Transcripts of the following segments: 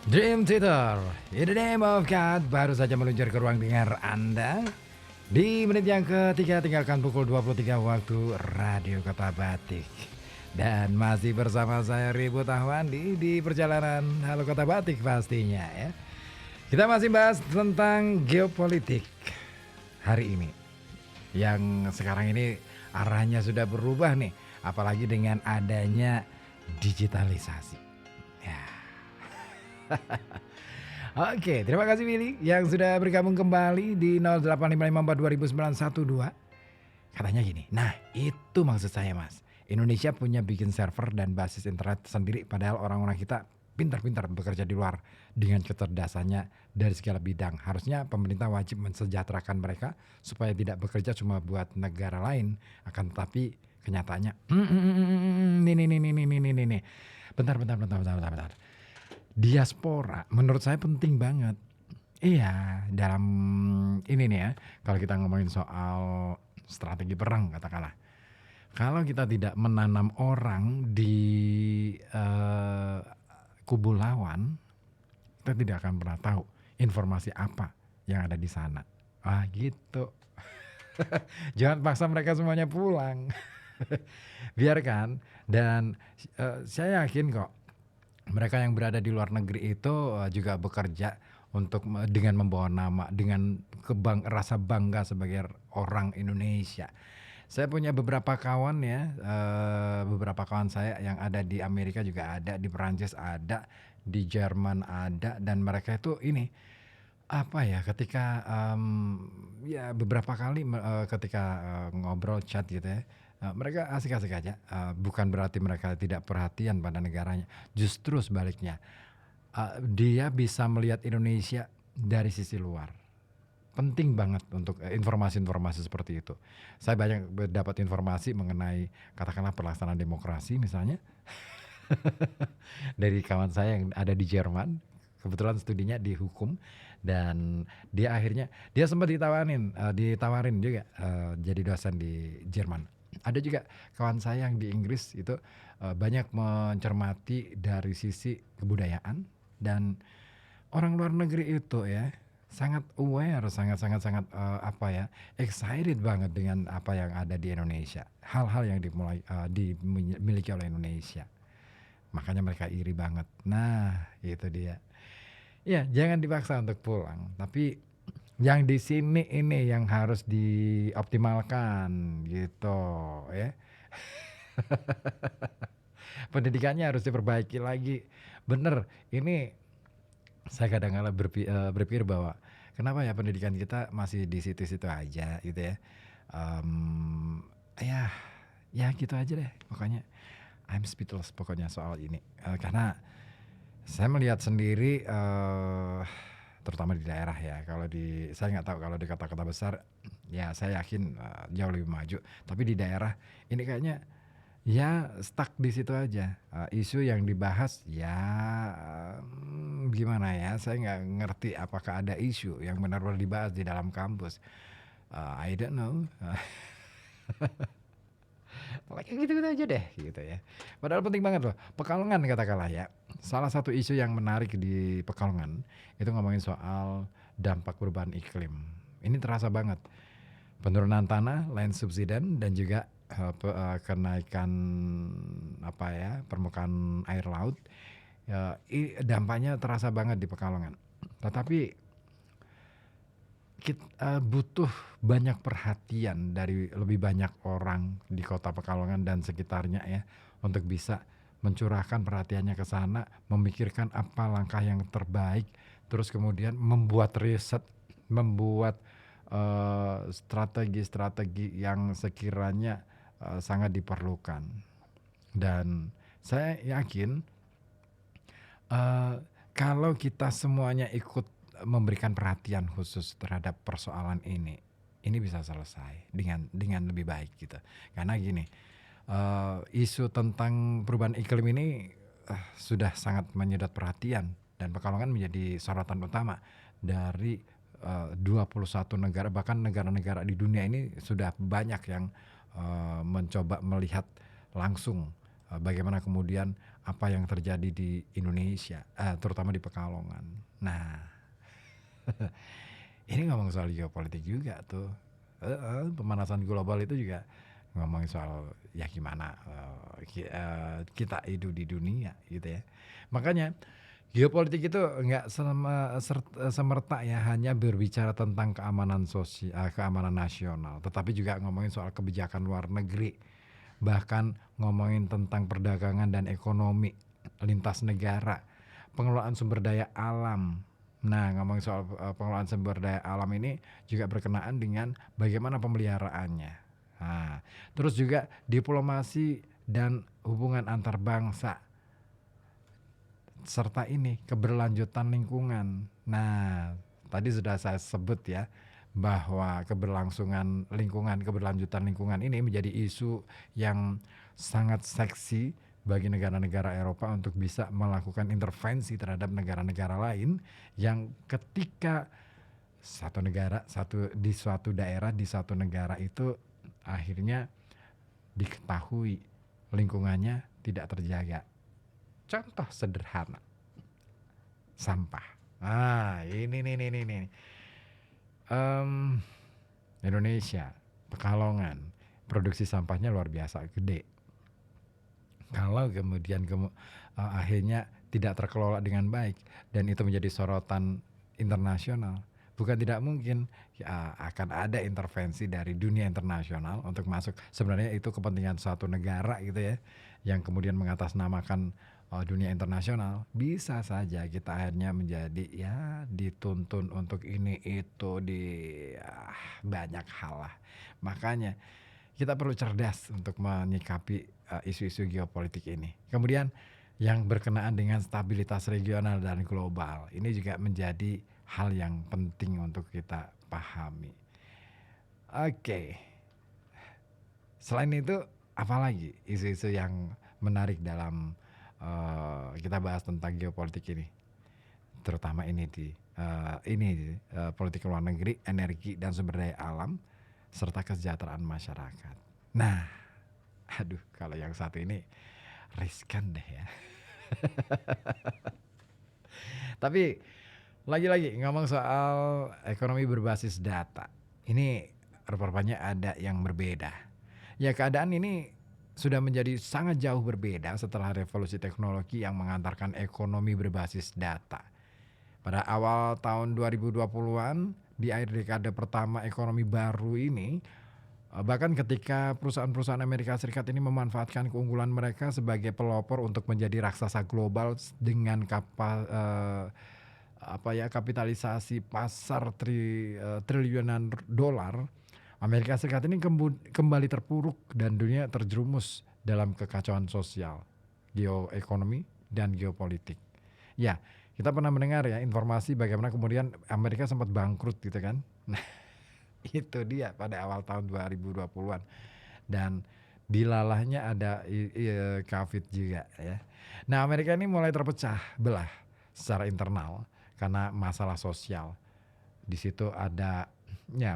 Dream Theater, in the name of God, baru saja meluncur ke ruang dengar Anda. Di menit yang ketiga, tinggalkan pukul 23 waktu Radio Kota Batik. Dan masih bersama saya Ribu Tahwandi di perjalanan Halo Kota Batik pastinya ya. Kita masih bahas tentang geopolitik hari ini. Yang sekarang ini arahnya sudah berubah nih. Apalagi dengan adanya digitalisasi. Ya. Oke, terima kasih Willy yang sudah bergabung kembali di 0855420912. Katanya gini, nah itu maksud saya mas. Indonesia punya bikin server dan basis internet sendiri padahal orang-orang kita pintar-pintar bekerja di luar dengan kecerdasannya dari segala bidang. Harusnya pemerintah wajib mensejahterakan mereka supaya tidak bekerja cuma buat negara lain. Akan tetapi kenyataannya, nih. Bentar. Diaspora menurut saya penting banget. Iya, dalam ini nih ya, kalau kita ngomongin soal strategi perang katakanlah. Kalau kita tidak menanam orang di kubu lawan, kita tidak akan pernah tahu informasi apa yang ada di sana. Ah gitu. Jangan paksa mereka semuanya pulang. Biarkan dan saya yakin kok mereka yang berada di luar negeri itu juga bekerja untuk dengan membawa nama, dengan rasa bangga sebagai orang Indonesia. Saya punya beberapa kawan ya, beberapa kawan saya yang ada di Amerika juga ada, di Perancis ada, di Jerman ada, dan mereka itu ini apa ya ketika ya beberapa kali ketika ngobrol chat gitu ya, mereka asik-asik aja, bukan berarti mereka tidak perhatian pada negaranya, justru sebaliknya, dia bisa melihat Indonesia dari sisi luar. Penting banget untuk informasi-informasi seperti itu. Saya banyak dapat informasi mengenai katakanlah pelaksanaan demokrasi misalnya dari kawan saya yang ada di Jerman. Kebetulan studinya di hukum dan dia sempat ditawarin juga jadi dosen di Jerman. Ada juga kawan saya yang di Inggris itu banyak mencermati dari sisi kebudayaan dan orang luar negeri itu ya sangat aware, sangat excited banget dengan apa yang ada di Indonesia, hal-hal yang dimiliki oleh Indonesia. Makanya mereka iri banget. Nah, itu dia. Ya, jangan dipaksa untuk pulang, tapi yang di sini ini yang harus dioptimalkan gitu ya. Pendidikannya harus diperbaiki lagi. Bener, ini saya kadang-kadang berpikir bahwa kenapa ya pendidikan kita masih di situ-situ aja gitu ya. Ya, ya gitu aja deh pokoknya. I'm speechless pokoknya soal ini. Karena saya melihat sendiri terutama di daerah ya. Saya nggak tahu kalau di kota-kota besar ya saya yakin jauh lebih maju. Tapi di daerah ini kayaknya ya stuck di situ aja. Isu yang dibahas ya gimana ya, saya nggak ngerti apakah ada isu yang benar-benar dibahas di dalam kampus. I don't know. Pokoknya gitu-gitu aja deh gitu ya. Padahal penting banget loh. Pekalongan katakanlah ya. Salah satu isu yang menarik di Pekalongan itu ngomongin soal dampak perubahan iklim. Ini terasa banget. Penurunan tanah, land subsidence dan juga kenaikan permukaan air laut. Dampaknya terasa banget di Pekalongan. Tetapi kita butuh banyak perhatian dari lebih banyak orang di kota Pekalongan dan sekitarnya ya untuk bisa mencurahkan perhatiannya ke sana, memikirkan apa langkah yang terbaik, terus kemudian membuat riset, membuat strategi-strategi yang sekiranya sangat diperlukan. Dan saya yakin kalau kita semuanya ikut memberikan perhatian khusus terhadap persoalan ini bisa selesai dengan lebih baik gitu. Karena gini, isu tentang perubahan iklim ini sudah sangat menyedot perhatian dan Pekalongan menjadi sorotan utama dari 21 negara, bahkan negara-negara di dunia ini sudah banyak yang mencoba melihat langsung bagaimana kemudian apa yang terjadi di Indonesia, terutama di Pekalongan. Nah, ini ngomong soal geopolitik juga tuh. Pemanasan global itu juga ngomongin soal ya gimana kita hidup di dunia gitu ya. Makanya geopolitik itu nggak semerta ya hanya berbicara tentang keamanan sosial, keamanan nasional, tetapi juga ngomongin soal kebijakan luar negeri, bahkan ngomongin tentang perdagangan dan ekonomi lintas negara, pengelolaan sumber daya alam. Nah, ngomongin soal pengelolaan sumber daya alam ini juga berkenaan dengan bagaimana pemeliharaannya. Nah, terus juga diplomasi dan hubungan antar bangsa serta ini keberlanjutan lingkungan. Nah, tadi sudah saya sebut ya bahwa keberlanjutan lingkungan ini menjadi isu yang sangat seksi bagi negara-negara Eropa untuk bisa melakukan intervensi terhadap negara-negara lain yang ketika di suatu daerah, di suatu negara itu akhirnya diketahui lingkungannya tidak terjaga. Contoh sederhana, sampah. Ini. Indonesia, Pekalongan, produksi sampahnya luar biasa gede. Kalau kemudian akhirnya tidak terkelola dengan baik dan itu menjadi sorotan internasional, bukan tidak mungkin akan ada intervensi dari dunia internasional untuk masuk. Sebenarnya itu kepentingan suatu negara gitu ya, yang kemudian mengatasnamakan dunia internasional. Bisa saja kita akhirnya menjadi ya dituntun untuk ini itu di banyak hal lah. Makanya kita perlu cerdas untuk menyikapi isu-isu geopolitik ini. Kemudian yang berkenaan dengan stabilitas regional dan global, ini juga menjadi hal yang penting untuk kita pahami. Oke. Selain itu, apalagi isu-isu yang menarik dalam kita bahas tentang geopolitik ini, terutama ini politik luar negeri, energi dan sumber daya alam, serta kesejahteraan masyarakat. Nah, aduh kalau yang satu ini riskan deh ya. Tapi lagi-lagi ngomong soal ekonomi berbasis data, ini rupanya ada yang berbeda. Ya keadaan ini sudah menjadi sangat jauh berbeda setelah revolusi teknologi yang mengantarkan ekonomi berbasis data. Pada awal tahun 2020-an, di akhir dekade pertama ekonomi baru ini, bahkan ketika perusahaan-perusahaan Amerika Serikat ini memanfaatkan keunggulan mereka sebagai pelopor untuk menjadi raksasa global dengan kapitalisasi pasar triliunan dolar, Amerika Serikat ini kembali terpuruk dan dunia terjerumus dalam kekacauan sosial, geoekonomi, dan geopolitik. Ya, kita pernah mendengar ya informasi bagaimana kemudian Amerika sempat bangkrut gitu kan. Nah, itu dia pada awal tahun 2020-an. Dan dilalahnya ada COVID juga ya. Nah, Amerika ini mulai terpecah belah secara internal karena masalah sosial. Di situ ada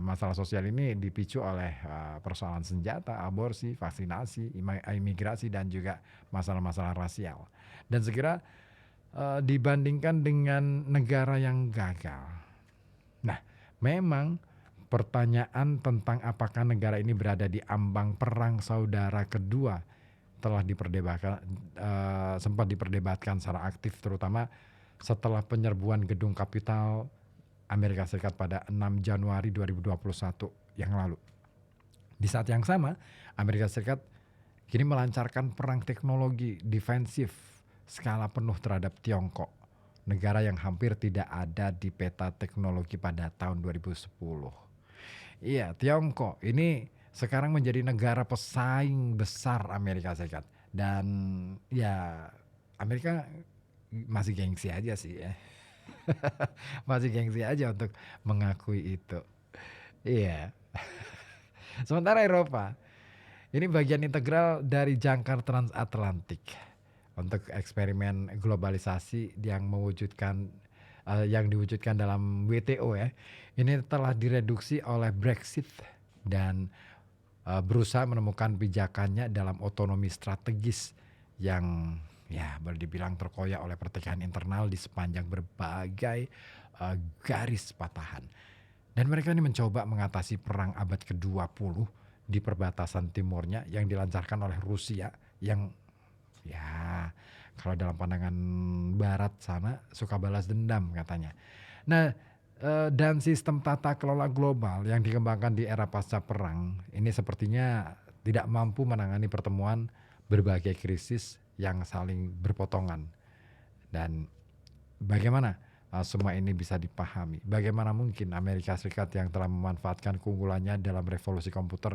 masalah sosial ini dipicu oleh persoalan senjata, aborsi, vaksinasi, imigrasi, dan juga masalah-masalah rasial. Dan segera dibandingkan dengan negara yang gagal. Nah, memang pertanyaan tentang apakah negara ini berada di ambang perang saudara kedua telah sempat diperdebatkan secara aktif, terutama setelah penyerbuan gedung Kapital Amerika Serikat pada 6 Januari 2021 yang lalu. Di saat yang sama, Amerika Serikat kini melancarkan perang teknologi defensif skala penuh terhadap Tiongkok, negara yang hampir tidak ada di peta teknologi pada tahun 2010. Iya, Tiongkok ini sekarang menjadi negara pesaing besar Amerika Serikat. Dan ya Amerika masih gengsi aja sih ya. Masih gengsi aja untuk mengakui itu. Iya. Sementara Eropa ini bagian integral dari jangkar transatlantik untuk eksperimen globalisasi yang diwujudkan dalam WTO ya. Ini telah direduksi oleh Brexit dan berusaha menemukan pijakannya dalam otonomi strategis yang ya boleh dibilang terkoyak oleh pertikaian internal di sepanjang berbagai garis patahan. Dan mereka ini mencoba mengatasi perang abad ke-20 di perbatasan timurnya yang dilancarkan oleh Rusia yang ya kalau dalam pandangan barat sana suka balas dendam katanya. Nah, dan sistem tata kelola global yang dikembangkan di era pasca perang ini sepertinya tidak mampu menangani pertemuan berbagai krisis yang saling berpotongan. Dan bagaimana semua ini bisa dipahami? Bagaimana mungkin Amerika Serikat yang telah memanfaatkan keunggulannya dalam revolusi komputer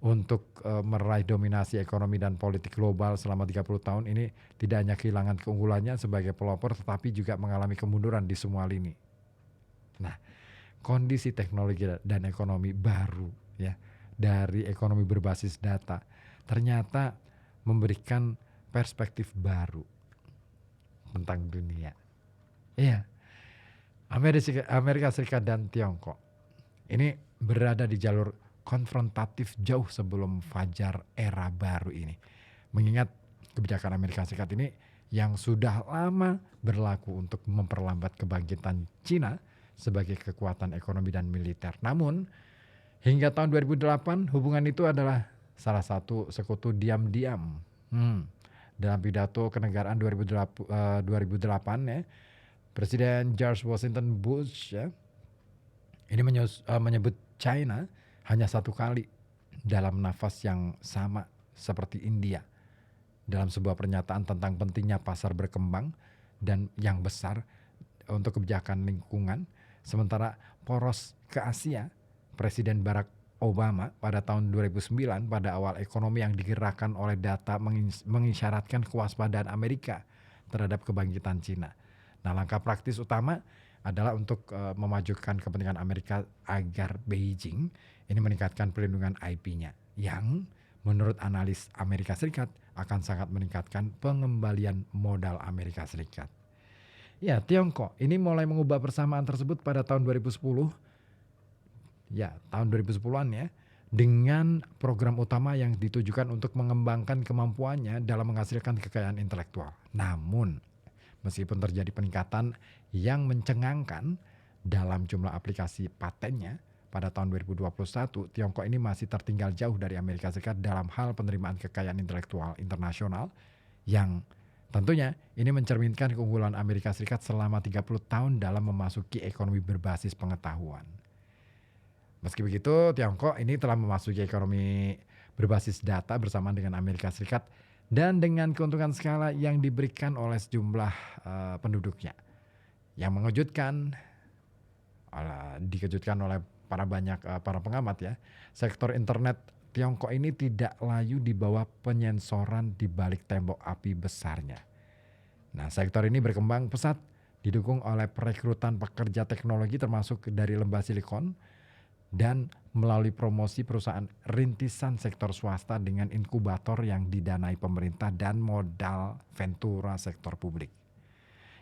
untuk meraih dominasi ekonomi dan politik global selama 30 tahun ini tidak hanya kehilangan keunggulannya sebagai pelopor tetapi juga mengalami kemunduran di semua lini. Nah, kondisi teknologi dan ekonomi baru ya dari ekonomi berbasis data ternyata memberikan perspektif baru tentang dunia. Iya, Amerika Serikat dan Tiongkok ini berada di jalur konfrontatif jauh sebelum fajar era baru ini. Mengingat kebijakan Amerika Serikat ini yang sudah lama berlaku untuk memperlambat kebangkitan Cina sebagai kekuatan ekonomi dan militer. Namun hingga tahun 2008 hubungan itu adalah salah satu sekutu diam-diam. Dalam pidato kenegaraan 2008 ya, Presiden George Washington Bush ya, ini menyebut China hanya satu kali dalam nafas yang sama seperti India dalam sebuah pernyataan tentang pentingnya pasar berkembang dan yang besar untuk kebijakan lingkungan. Sementara poros ke Asia, Presiden Barack Obama pada tahun 2009 pada awal ekonomi yang digerakkan oleh data mengisyaratkan kewaspadaan Amerika terhadap kebangkitan Cina. Nah, langkah praktis utama adalah untuk memajukan kepentingan Amerika agar Beijing ini meningkatkan perlindungan IP-nya yang menurut analis Amerika Serikat akan sangat meningkatkan pengembalian modal Amerika Serikat. Ya, Tiongkok ini mulai mengubah persamaan tersebut pada tahun 2010. Ya, tahun 2010-an ya, dengan program utama yang ditujukan untuk mengembangkan kemampuannya dalam menghasilkan kekayaan intelektual. Namun, meskipun terjadi peningkatan yang mencengangkan dalam jumlah aplikasi patennya pada tahun 2021, Tiongkok ini masih tertinggal jauh dari Amerika Serikat dalam hal penerimaan kekayaan intelektual internasional yang tentunya ini mencerminkan keunggulan Amerika Serikat selama 30 tahun dalam memasuki ekonomi berbasis pengetahuan. Meski begitu, Tiongkok ini telah memasuki ekonomi berbasis data bersamaan dengan Amerika Serikat dan dengan keuntungan skala yang diberikan oleh sejumlah penduduknya. Yang mengejutkan, dikejutkan oleh para pengamat ya, sektor internet Tiongkok ini tidak layu di bawah penyensoran di balik tembok api besarnya. Nah, sektor ini berkembang pesat, didukung oleh perekrutan pekerja teknologi termasuk dari lembah Silikon dan melalui promosi perusahaan rintisan sektor swasta dengan inkubator yang didanai pemerintah dan modal ventura sektor publik.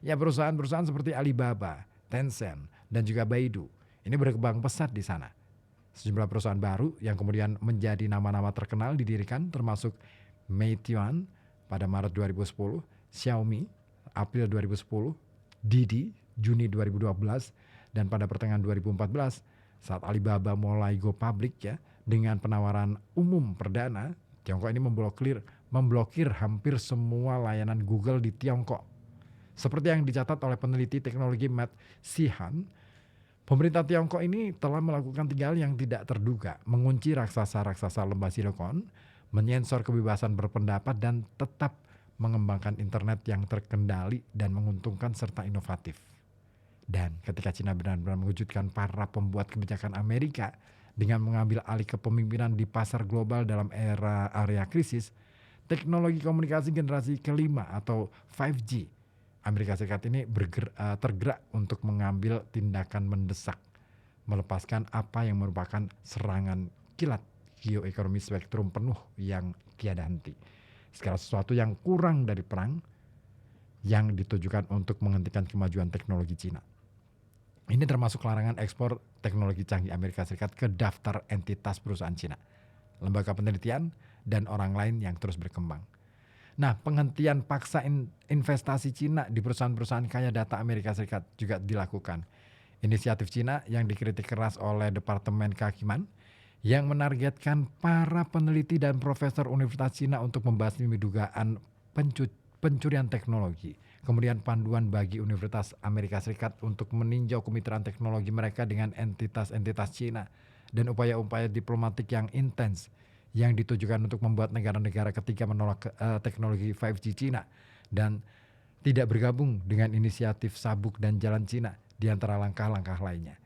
Ya, perusahaan-perusahaan seperti Alibaba, Tencent, dan juga Baidu ini berkembang pesat di sana. Sejumlah perusahaan baru yang kemudian menjadi nama-nama terkenal didirikan termasuk Meituan pada Maret 2010, Xiaomi April 2010, Didi Juni 2012, dan pada pertengahan 2014 saat Alibaba mulai go public ya dengan penawaran umum perdana, Tiongkok ini memblokir hampir semua layanan Google di Tiongkok. Seperti yang dicatat oleh peneliti teknologi Matt Sheehan, pemerintah Tiongkok ini telah melakukan 3 hal yang tidak terduga, mengunci raksasa-raksasa lembah Silikon, menyensor kebebasan berpendapat dan tetap mengembangkan internet yang terkendali dan menguntungkan serta inovatif. Dan ketika Cina benar-benar mewujudkan para pembuat kebijakan Amerika dengan mengambil alih kepemimpinan di pasar global dalam area krisis, teknologi komunikasi generasi kelima atau 5G, Amerika Serikat ini tergerak untuk mengambil tindakan mendesak, melepaskan apa yang merupakan serangan kilat geoekonomi spektrum penuh yang tiada henti. Segala sesuatu yang kurang dari perang yang ditujukan untuk menghentikan kemajuan teknologi Cina. Ini termasuk larangan ekspor teknologi canggih Amerika Serikat ke daftar entitas perusahaan Cina, lembaga penelitian, dan orang lain yang terus berkembang. Nah, penghentian paksa investasi Cina di perusahaan-perusahaan kaya data Amerika Serikat juga dilakukan. Inisiatif Cina yang dikritik keras oleh Departemen Kehakiman yang menargetkan para peneliti dan profesor Universitas Cina untuk membasmi dugaan pencurian teknologi. Kemudian panduan bagi Universitas Amerika Serikat untuk meninjau kemitraan teknologi mereka dengan entitas-entitas Cina dan upaya-upaya diplomatik yang intens yang ditujukan untuk membuat negara-negara ketiga menolak teknologi 5G Cina dan tidak bergabung dengan inisiatif Sabuk dan Jalan Cina di antara langkah-langkah lainnya.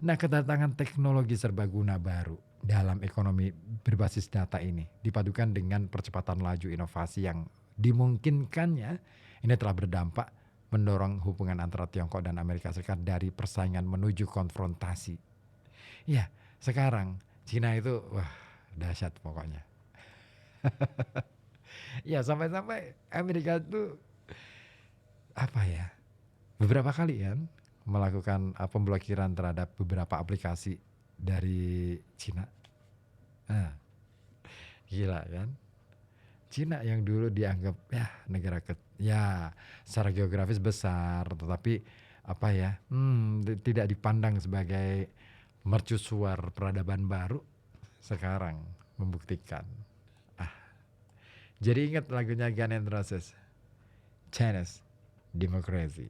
Nah, kedatangan teknologi serbaguna baru dalam ekonomi berbasis data ini dipadukan dengan percepatan laju inovasi yang dimungkinkannya ini telah berdampak mendorong hubungan antara Tiongkok dan Amerika Serikat dari persaingan menuju konfrontasi. Ya, sekarang Cina itu wah dahsyat pokoknya. Ya, sampai-sampai Amerika itu apa ya? Beberapa kali kan melakukan pemblokiran terhadap beberapa aplikasi dari Cina. Nah, gila kan? Cina yang dulu dianggap ya negara ya secara geografis besar, tetapi apa ya, tidak dipandang sebagai mercusuar peradaban baru, sekarang membuktikan. Jadi ingat lagunya Guns N' Roses, Chinese Democracy.